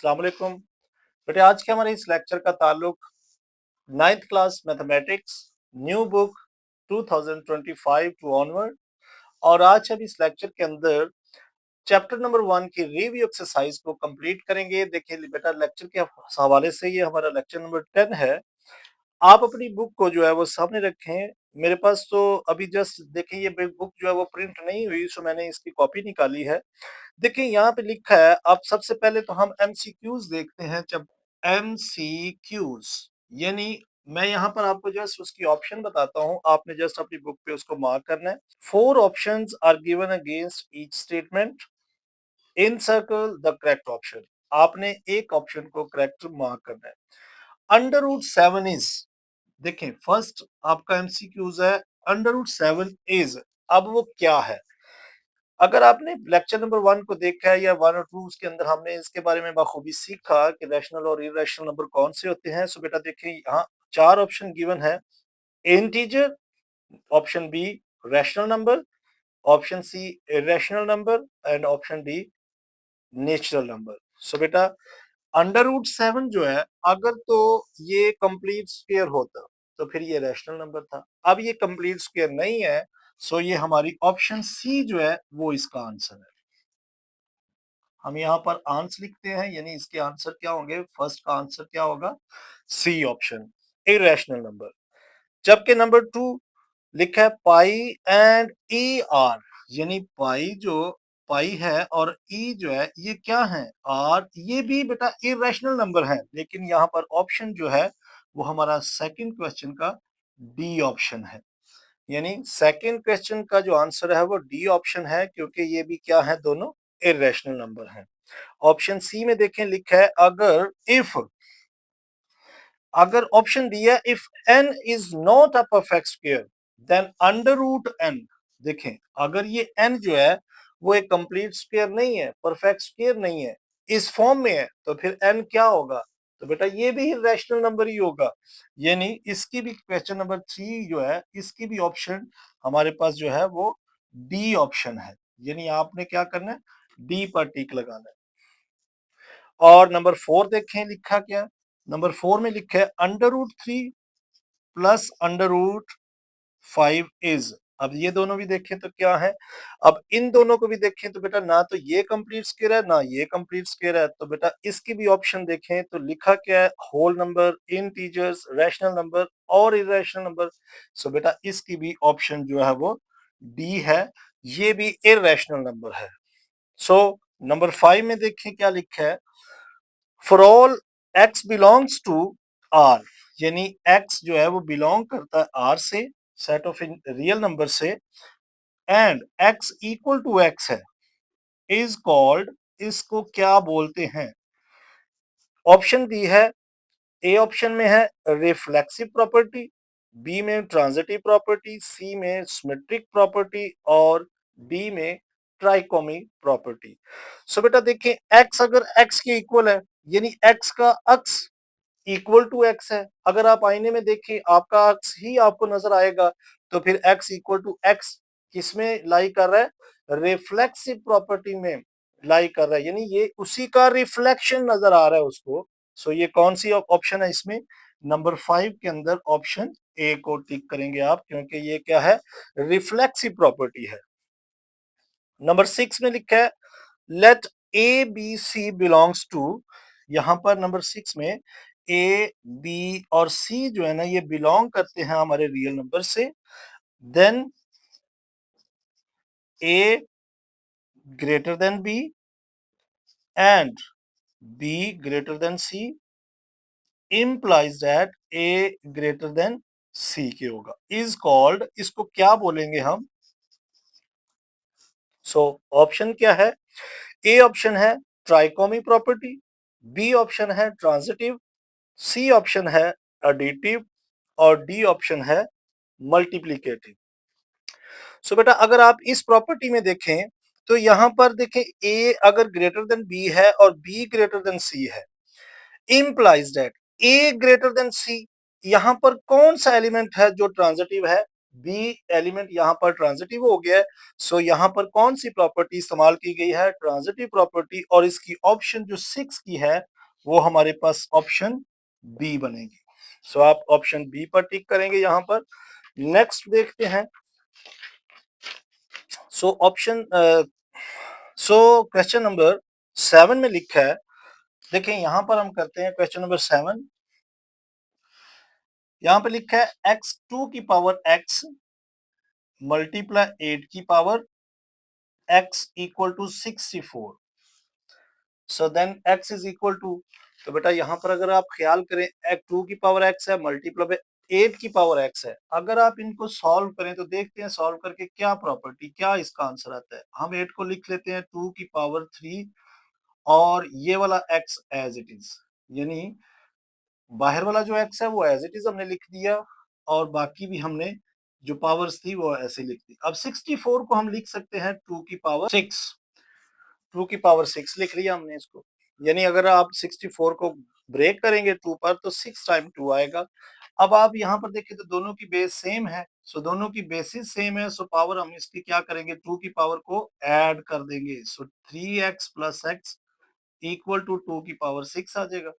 अस्सलाम वालेकुम। बेटे आज के हमारे इस लेक्चर का ताल्लुक 9th class mathematics new book 2025 to onward और आज हम इस लेक्चर के अंदर चैप्टर नंबर 1 की रिव्यू एक्सरसाइज को कंप्लीट करेंगे। देखिए बेटा लेक्चर के हवाले से ये हमारा लेक्चर नंबर 10 है। आप अपनी बुक को जो है वो सामने रखें। मेरे पास तो अभी जस्ट देखिए ये बुक जो है वो प्रिंट नहीं हुई, सो मैंने इसकी कॉपी निकाली है। देखिए यहाँ पे लिखा है, अब सबसे पहले तो हम एमसीक्यूज देखते हैं। जब एमसीक्यूज यानी मैं यहाँ पर आपको जस्ट उसकी ऑप्शन बताता हूँ, आपने जस्ट अपनी बुक पे उसको मार्क करना है। 4 options are given against each statement, encircle the correct option. आपने एक ऑप्शन को करेक्ट मार्क करना है। अंडर रूट 7 इज, देखें फर्स्ट आपका एमसीक्यूज है अंडर रूट 7 इज। अब वो क्या है? अगर आपने लेक्चर नंबर 1 को देखा है या 1 और 2, उसके अंदर हमने इसके बारे में बखूबी सीखा कि रैशनल और इरेशनल नंबर कौन से होते हैं। सो बेटा देखिए यहाँ 4 ऑप्शन गिवन है। Integer, option B rational number, option C irrational number and option D natural number. So बेटा अंडर रूट 7 जो है, अगर तो ये कंप्लीट स्क्वायर होता तो फिर ये रैशनल नंबर था। अब ये कंप्लीट स्क्वायर नहीं है, सो ये हमारी ऑप्शन सी जो है वो इसका आंसर है। हम यहाँ पर आंसर लिखते हैं, यानी इसके आंसर क्या होंगे? फर्स्ट का आंसर क्या होगा? C option, irrational number. जबकि नंबर 2 लिखा है पाई एंड ई आर, यानी पाई जो पाई है और ई जो है ये क्या है? आर। ये भी बेटा इरेशनल नंबर है, लेकिन यहाँ पर ऑप्शन जो है वो हमारा सेकंड क्वेश्चन का डी ऑप्शन है। यानी सेकंड क्वेश्चन का जो आंसर है वो डी ऑप्शन है, क्योंकि ये भी क्या है? दोनों इरेशनल नंबर हैं। ऑप्शन सी में देखें लिखा है अगर ऑप्शन डी है if n is not a perfect square then under root n। देखें अगर ये n जो है वो एक कंप्लीट स्क्वायर नहीं है, परफेक्ट स्क्वायर नहीं है, इस फॉर्म में है, तो फिर n क्या होगा? तो बेटा ये भी रैशनल नंबर ही होगा। यानी इसकी भी क्वेश्चन नंबर 3 जो है इसकी भी ऑप्शन हमारे पास जो है वो डी ऑप्शन है। यानी आपने क्या करना है? डी पर टिक लगाना है। और नंबर 4 देखें लिखा क्या? नंबर 4 में लिखा है under root 3 plus under root 5 is. अब ये दोनों भी देखें तो क्या है? अब इन दोनों को भी देखें तो बेटा ना तो ये कंप्लीट स्क्वायर है ना ये कंप्लीट स्क्वायर है, तो बेटा इसकी भी ऑप्शन देखें तो लिखा क्या है? Whole number, integers, rational number और इरेशनल नंबर। सो बेटा इसकी भी ऑप्शन जो है वो डी है, ये भी इरेशनल नंबर है। सो नंबर 5 में देखें क्या लिखा है? For all x belongs to r, यानी x जो है वो बिलोंग करता है r से, सेट ऑफ रियल नंबर से, and x equal to x है, इज कॉल्ड, इसको क्या बोलते हैं? ऑप्शन डी है, ए ऑप्शन में है रिफ्लेक्सिव प्रॉपर्टी, बी में ट्रांजिटिव प्रॉपर्टी, सी में सिमेट्रिक प्रॉपर्टी और डी में ट्राइकोमी प्रॉपर्टी। सो बेटा देखिए x अगर x के इक्वल है, यानी x का अक्स इक्वल टू एक्स है। अगर आप आईने में देखें आपका अक्स ही आपको नजर आएगा, तो फिर x इक्वल टू एक्स किसमें लाई कर रहा है? रिफ्लेक्सिव प्रॉपर्टी में लाई कर रहा है, यानी ये उसी का रिफ्लेक्शन नजर आ रहा है उसको। सो ये कौन सी ऑप्शन है इसमें? नंबर 5 के अंदर ऑप्शन ए को टिक करेंगे आप, क्योंकि ये क्या है? रिफ्लेक्सिव प्रॉपर्टी है। नंबर 6 में लिखा है let A B C belongs to, यहां पर नंबर 6 में ए बी और सी जो है ना ये बिलोंग करते हैं हमारे रियल नंबर से, then a greater than b and b greater than c implies that a greater than c के होगा, इज कॉल्ड, इसको क्या बोलेंगे हम? सो ऑप्शन क्या है? ए ऑप्शन है ट्राइकोमी प्रॉपर्टी, बी ऑप्शन है ट्रांजिटिव, सी ऑप्शन है एडिटिव और डी ऑप्शन है मल्टीप्लिकेटिव। सो बेटा अगर आप इस प्रॉपर्टी में देखें तो यहां पर देखें ए अगर ग्रेटर देन बी है और बी ग्रेटर देन सी है, implies that a greater than c, यहां पर कौन सा एलिमेंट है जो ट्रांजिटिव है? बी एलिमेंट यहां पर ट्रांजिटिव हो गया है। सो यहां पर कौन सी प्रॉपर्टी इस्तेमाल की गई है? Transitive property. और इसकी ऑप्शन जो 6 की है वो हमारे पास ऑप्शन बी बनेगी। सो आप ऑप्शन बी पर टिक करेंगे यहां पर। नेक्स्ट देखते हैं। So option so question number 7 में लिखा है, देखें यहां पर हम करते हैं क्वेश्चन नंबर 7। यहां पे लिखा है x2 की पावर x मल्टीप्लाई 8 की power x equal to 64। So then x is equal to, तो बेटा यहां पर अगर आप ख्याल करें x2 की पावर x है मल्टीप्लाई 8 की पावर x है। अगर आप इनको सॉल्व करें तो देखते हैं सॉल्व करके क्या प्रॉपर्टी, क्या इसका आंसर आता है। हम 8 को लिख लेते हैं 2 की पावर 3 और ये वाला x एज इट इज, यानी बाहर वाला जो x है वो एज इट इज हमने लिख दिया और बाकी भी हमने जो पावर्स थी वो ऐसे लिख दी। अब 64 को हम लिख सकते हैं 2 की पावर 6, 2 की पावर 6 लिख लिया हमने इसको। यानी अगर आप 64 को ब्रेक करेंगे 2 पर तो 6 टाइम 2 आएगा। अब आप यहाँ पर देखिए तो दोनों की बेस सेम है, सो दोनों की बेसिस सेम है, सो पावर हम इसकी क्या करेंगे 2 की पावर को ऐड कर देंगे। So 3x plus x equal to 2 की पावर 6 आ जाएगा।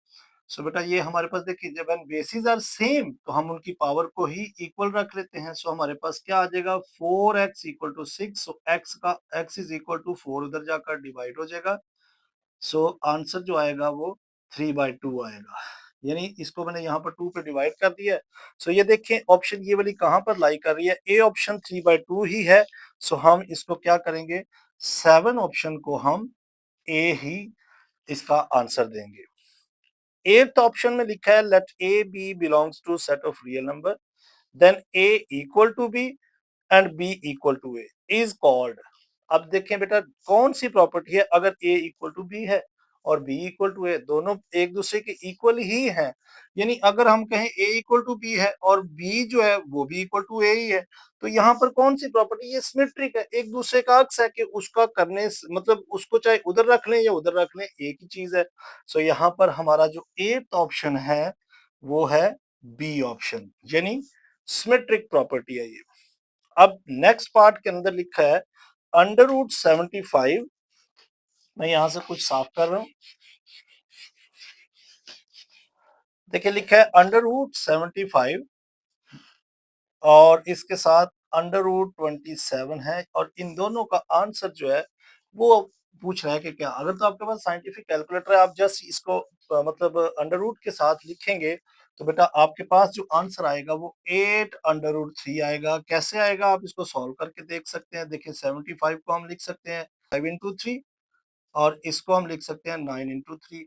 सो बेटा ये हमारे पास देखिए जब हम बेसिस आर सेम तो हम उनकी पावर को ही इक्वल रख लेते हैं। सो हमारे पास क्या आ जाएगा 4x equal to 6। So x is equal to 4 उधर जाकर डिवाइड हो जाएगा। सो आंसर जो आएगा वो 3/2 आएगा। यानी इसको मैंने यहाँ पर 2 पे डिवाइड कर दिया है। सो ये देखें ऑप्शन ये वाली कहाँ पर लाई कर रही है, ए ऑप्शन 3/2 ही है। सो हम इसको क्या करेंगे 7 ऑप्शन को हम ए ही इसका आंसर देंगे। 8th ऑप्शन में लिखा है let A b belongs to set of real number then a equal to b and b equal to a is called. अब देखें बेटा कौन सी प्रॉपर्टी है, अगर ए इक्वल टू बी है और बी इक्वल टू ए, दोनों एक दूसरे के इक्वल ही हैं। यानी अगर हम कहें ए इक्वल टू बी है और बी जो है वो भी इक्वल टू ए ही है, तो यहाँ पर कौन सी प्रॉपर्टी, ये सिमेट्रिक है, एक दूसरे का अक्स है कि उसका करने मतलब उसको चाहे उधर रख लें या उधर रख लें एक ही चीज है। सो यहाँ पर हमारा जो 8th ऑप्शन है वो है बी ऑप्शन, यानी सिमेट्रिक प्रॉपर्टी है ये। अब नेक्स्ट पार्ट के अंदर लिखा है अंडर रूट 75। मैं यहां से कुछ साफ कर रहा हूं। देखिए लिखा है अंडर रूट 75 और इसके साथ अंडर रूट 27 है और इन दोनों का आंसर जो है वो पूछ रहा है कि क्या। अगर तो आपके पास साइंटिफिक कैलकुलेटर है, आप जस्ट इसको मतलब अंडर रूट के साथ लिखेंगे तो बेटा आपके पास जो आंसर आएगा वो 8 अंडर रूट 3 आएगा। कैसे आएगा आप इसको सॉल्व करके देख सकते हैं। देखिए 75 को हम लिख सकते हैं 5 इंटू 3 और इसको हम लिख सकते हैं 9 इंटू 3।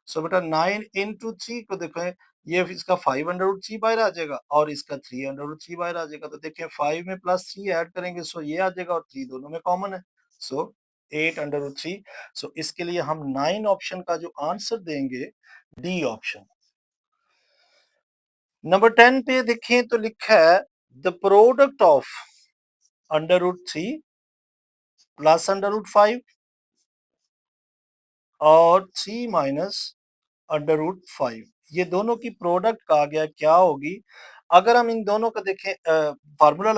सो बेटा 9 इंटू 3 को देखें, ये इसका 5 अंडर रूट 3 बाहर आ जाएगा और इसका 3 अंडर रूट 3 बाहर आ जाएगा। तो देखिए 5 में प्लस 3 ऐड करेंगे सो ये आ जाएगा और 3 दोनों में कॉमन है, सो 8 अंडर रूट 3। सो इसके लिए हम 9 ऑप्शन का जो आंसर देंगे डी ऑप्शन। नंबर 10 पे देखें तो लिखा है the product of under root 3 plus under root 5 और 3 माइनस अंडर रूट 5, ये दोनों की प्रोडक्ट कहा गया क्या होगी। अगर हम इन दोनों का देखें फार्मूला